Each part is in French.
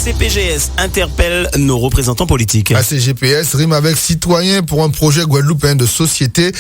CPGS interpelle nos représentants politiques. CGPS rime avec citoyens pour un projet guadeloupéen de société.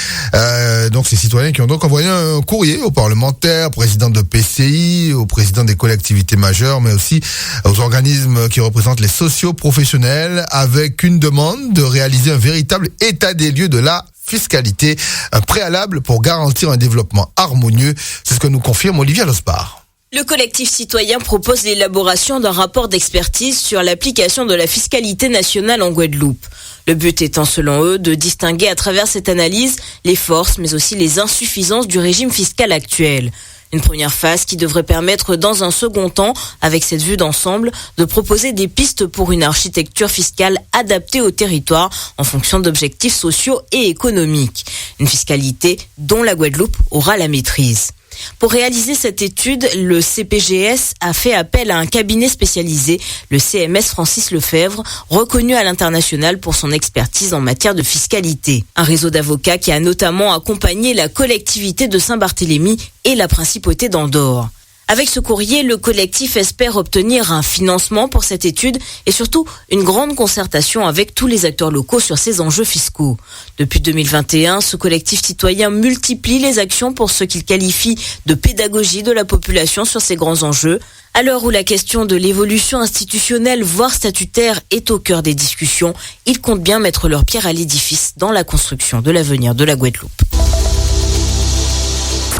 Donc ces citoyens qui ont donc envoyé un courrier aux parlementaires, présidents de PCI, aux présidents des collectivités majeures, mais aussi aux organismes qui représentent les socio-professionnels, avec une demande de réaliser un véritable état des lieux de la fiscalité, un préalable pour garantir un développement harmonieux. C'est ce que nous confirme Olivia Lospar. Le collectif citoyen propose l'élaboration d'un rapport d'expertise sur l'application de la fiscalité nationale en Guadeloupe. Le but étant, selon eux, de distinguer à travers cette analyse les forces, mais aussi les insuffisances du régime fiscal actuel. Une première phase qui devrait permettre, dans un second temps, avec cette vue d'ensemble, de proposer des pistes pour une architecture fiscale adaptée au territoire en fonction d'objectifs sociaux et économiques. Une fiscalité dont la Guadeloupe aura la maîtrise. Pour réaliser cette étude, le CPGS a fait appel à un cabinet spécialisé, le CMS Francis Lefebvre, reconnu à l'international pour son expertise en matière de fiscalité. Un réseau d'avocats qui a notamment accompagné la collectivité de Saint-Barthélemy et la principauté d'Andorre. Avec ce courrier, le collectif espère obtenir un financement pour cette étude et surtout une grande concertation avec tous les acteurs locaux sur ces enjeux fiscaux. Depuis 2021, ce collectif citoyen multiplie les actions pour ce qu'il qualifie de pédagogie de la population sur ces grands enjeux. À l'heure où la question de l'évolution institutionnelle, voire statutaire, est au cœur des discussions, ils comptent bien mettre leur pierre à l'édifice dans la construction de l'avenir de la Guadeloupe.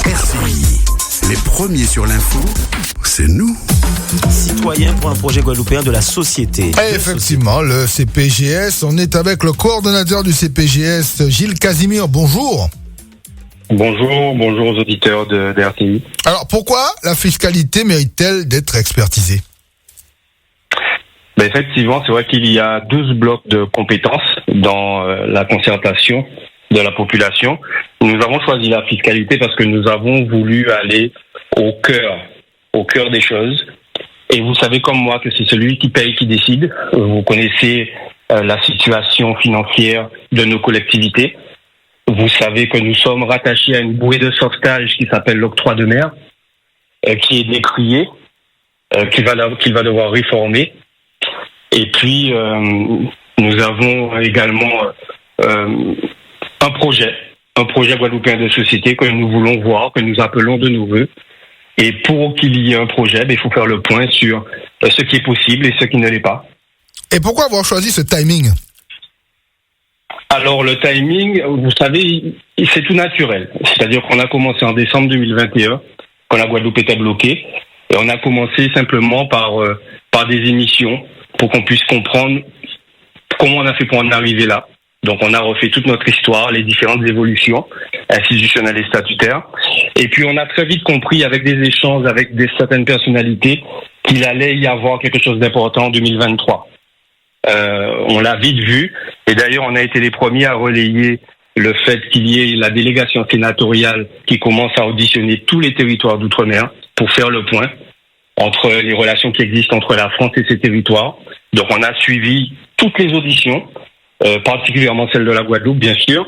RCI. Les premiers sur l'info, c'est nous. Citoyens pour un projet guadeloupéen de la société. Et effectivement, le CPGS, on est avec le coordonnateur du CPGS, Gilles Casimir. Bonjour. Bonjour aux auditeurs de RCI. Alors, pourquoi la fiscalité mérite-t-elle d'être expertisée ? Effectivement, c'est vrai qu'il y a 12 blocs de compétences dans la concertation de la population. Nous avons choisi la fiscalité parce que nous avons voulu aller au cœur des choses. Et vous savez comme moi que c'est celui qui paye qui décide. Vous connaissez la situation financière de nos collectivités. Vous savez que nous sommes rattachés à une bouée de sauvetage qui s'appelle l'octroi de mer, qui est décriée, qu'il va devoir réformer. Et puis, nous avons également un projet guadeloupéen de société que nous voulons voir, que nous appelons de nos vœux. Et pour qu'il y ait un projet, il faut faire le point sur ce qui est possible et ce qui ne l'est pas. Et pourquoi avoir choisi ce timing ? Alors le timing, vous savez, c'est tout naturel. C'est-à-dire qu'on a commencé en décembre 2021, quand la Guadeloupe était bloquée, et on a commencé simplement par des émissions pour qu'on puisse comprendre comment on a fait pour en arriver là. Donc on a refait toute notre histoire, les différentes évolutions institutionnelles et statutaires. Et puis on a très vite compris avec des échanges avec certaines personnalités qu'il allait y avoir quelque chose d'important en 2023. On l'a vite vu. Et d'ailleurs on a été les premiers à relayer le fait qu'il y ait la délégation sénatoriale qui commence à auditionner tous les territoires d'outre-mer pour faire le point entre les relations qui existent entre la France et ses territoires. Donc on a suivi toutes les auditions, particulièrement celle de la Guadeloupe, bien sûr.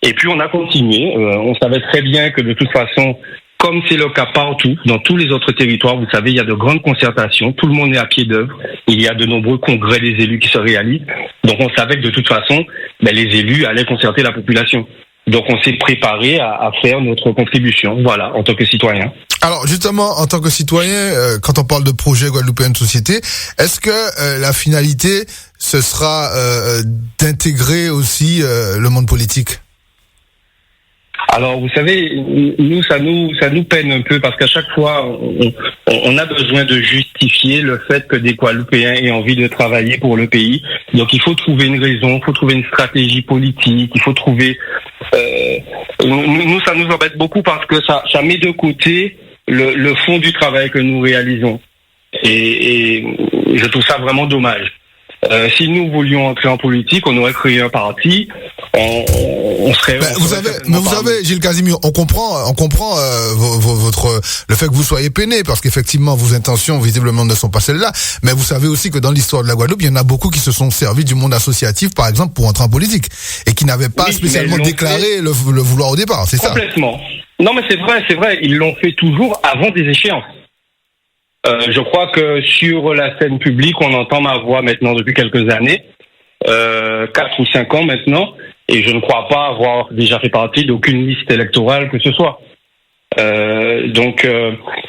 Et puis on a continué. On savait très bien que de toute façon, comme c'est le cas partout, dans tous les autres territoires, vous savez, il y a de grandes concertations. Tout le monde est à pied d'œuvre. Il y a de nombreux congrès des élus qui se réalisent. Donc on savait que de toute façon, les élus allaient concerter la population. Donc on s'est préparé à faire notre contribution, voilà, en tant que citoyen. Alors justement, en tant que citoyen, quand on parle de projet guadeloupéen de société, est-ce que la finalité, ce sera d'intégrer aussi le monde politique ? Alors, vous savez, nous, ça nous peine un peu parce qu'à chaque fois, on a besoin de justifier le fait que des Guadeloupéens aient envie de travailler pour le pays. Donc, il faut trouver une raison, il faut trouver une stratégie politique, il faut trouver... nous, ça nous embête beaucoup parce que ça met de côté le fond du travail que nous réalisons. Et je trouve ça vraiment dommage. Si nous voulions entrer en politique, on aurait créé un parti, on serait... vous savez, Gilles Casimir, on comprend le fait que vous soyez peiné, parce qu'effectivement, vos intentions, visiblement, ne sont pas celles-là, mais vous savez aussi que dans l'histoire de la Guadeloupe, il y en a beaucoup qui se sont servis du monde associatif, par exemple, pour entrer en politique, et qui n'avaient pas spécialement déclaré le vouloir au départ, c'est ça ? Complètement. Non, mais c'est vrai, ils l'ont fait toujours avant des échéances. Je crois que sur la scène publique, on entend ma voix maintenant depuis quelques années, 4 ou 5 ans maintenant, et je ne crois pas avoir déjà fait partie d'aucune liste électorale que ce soit. Donc,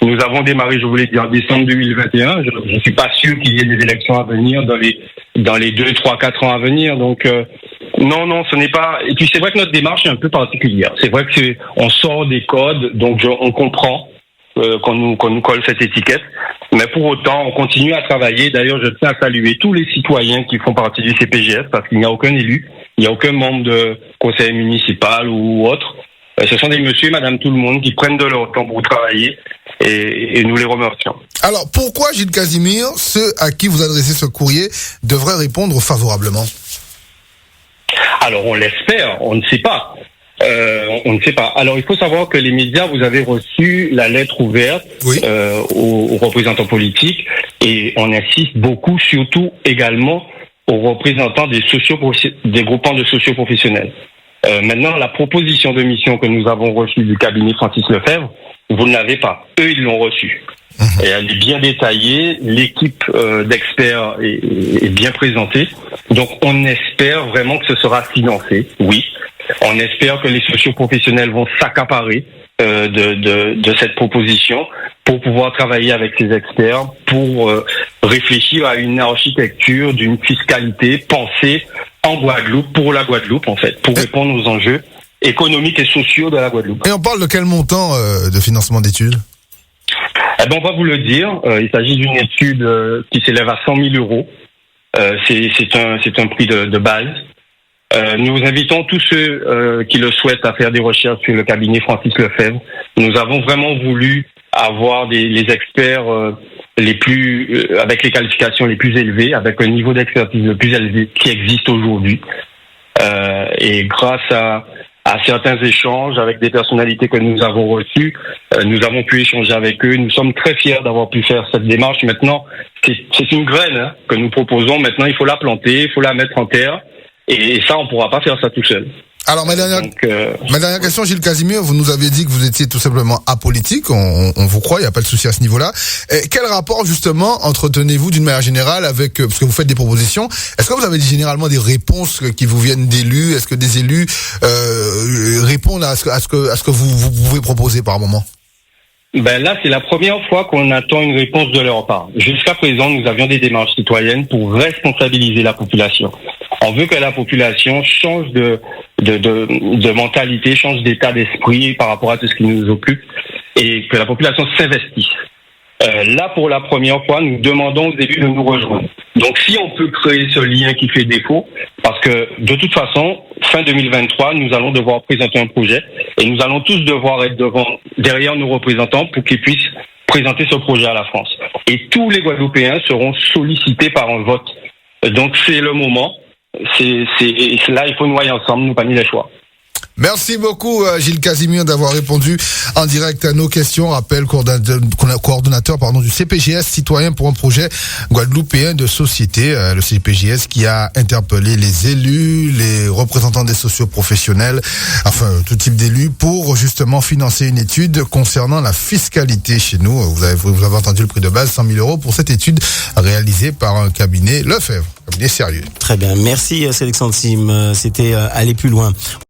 nous avons démarré, je voulais dire, en décembre 2021. Je ne suis pas sûr qu'il y ait des élections à venir dans les 2, 3, 4 ans à venir. Donc, non, ce n'est pas. Et puis, c'est vrai que notre démarche est un peu particulière. C'est vrai que on sort des codes, donc on comprend qu'on nous colle cette étiquette. Mais pour autant, on continue à travailler. D'ailleurs, je tiens à saluer tous les citoyens qui font partie du CPGS, parce qu'il n'y a aucun élu, il n'y a aucun membre de conseil municipal ou autre. Ce sont des monsieur et madame tout le monde qui prennent de leur temps pour travailler et nous les remercions. Alors, pourquoi, Gilles Casimir, ceux à qui vous adressez ce courrier devraient répondre favorablement? Alors, on l'espère, on ne sait pas. On ne sait pas. Alors, il faut savoir que les médias, vous avez reçu la lettre ouverte oui. Aux représentants politiques et on insiste beaucoup, surtout également aux représentants des groupements de socioprofessionnels. Maintenant, la proposition de mission que nous avons reçue du cabinet Francis Lefebvre, vous ne l'avez pas. Eux, ils l'ont reçue. Et elle est bien détaillée. L'équipe d'experts est bien présentée. Donc, on espère vraiment que ce sera financé. Oui. On espère que les socioprofessionnels vont s'accaparer de cette proposition pour pouvoir travailler avec ces experts, pour réfléchir à une architecture d'une fiscalité pensée en Guadeloupe, pour la Guadeloupe en fait, pour répondre aux enjeux économiques et sociaux de la Guadeloupe. Et on parle de quel montant de financement d'études? Eh ben, on va vous le dire. Il s'agit d'une étude qui s'élève à 100 000 euros. C'est un prix de base. Nous invitons tous ceux qui le souhaitent à faire des recherches sur le cabinet Francis Lefebvre. Nous avons vraiment voulu avoir les experts avec les qualifications les plus élevées, avec un niveau d'expertise le plus élevé qui existe aujourd'hui. Et grâce à certains échanges avec des personnalités que nous avons reçues, nous avons pu échanger avec eux. Nous sommes très fiers d'avoir pu faire cette démarche. Maintenant, c'est une graine que nous proposons. Maintenant, il faut la planter, il faut la mettre en terre. Et ça, on ne pourra pas faire ça tout seul. Alors, ma dernière question, Gilles Casimir, vous nous avez dit que vous étiez tout simplement apolitique, on vous croit, il n'y a pas de souci à ce niveau-là. Et quel rapport, justement, entretenez-vous d'une manière générale avec, parce que vous faites des propositions, est-ce que vous avez généralement des réponses qui vous viennent d'élus? Est-ce que des élus répondent à ce que vous pouvez proposer par moment? Ben là, c'est la première fois qu'on attend une réponse de leur part. Jusqu'à présent, nous avions des démarches citoyennes pour responsabiliser la population. On veut que la population change de mentalité, change d'état d'esprit par rapport à tout ce qui nous occupe et que la population s'investisse. Là, pour la première fois, nous demandons aux élus de nous rejoindre. Donc, si on peut créer ce lien qui fait défaut, parce que de toute façon, fin 2023, nous allons devoir présenter un projet et nous allons tous devoir être derrière nos représentants pour qu'ils puissent présenter ce projet à la France. Et tous les Guadeloupéens seront sollicités par un vote. Donc, c'est le moment. Là, il faut nous aller ensemble, nous pas ni les choix. Merci beaucoup Gilles Casimir d'avoir répondu en direct à nos questions. Rappel coordonnateur du CPGS, citoyen pour un projet guadeloupéen de société. Le CPGS qui a interpellé les élus, les représentants des socioprofessionnels, enfin tout type d'élus pour justement financer une étude concernant la fiscalité chez nous. Vous avez entendu le prix de base, 100 000 euros pour cette étude réalisée par un cabinet Lefebvre, cabinet sérieux. Très bien, merci Sélection Team. C'était aller plus loin.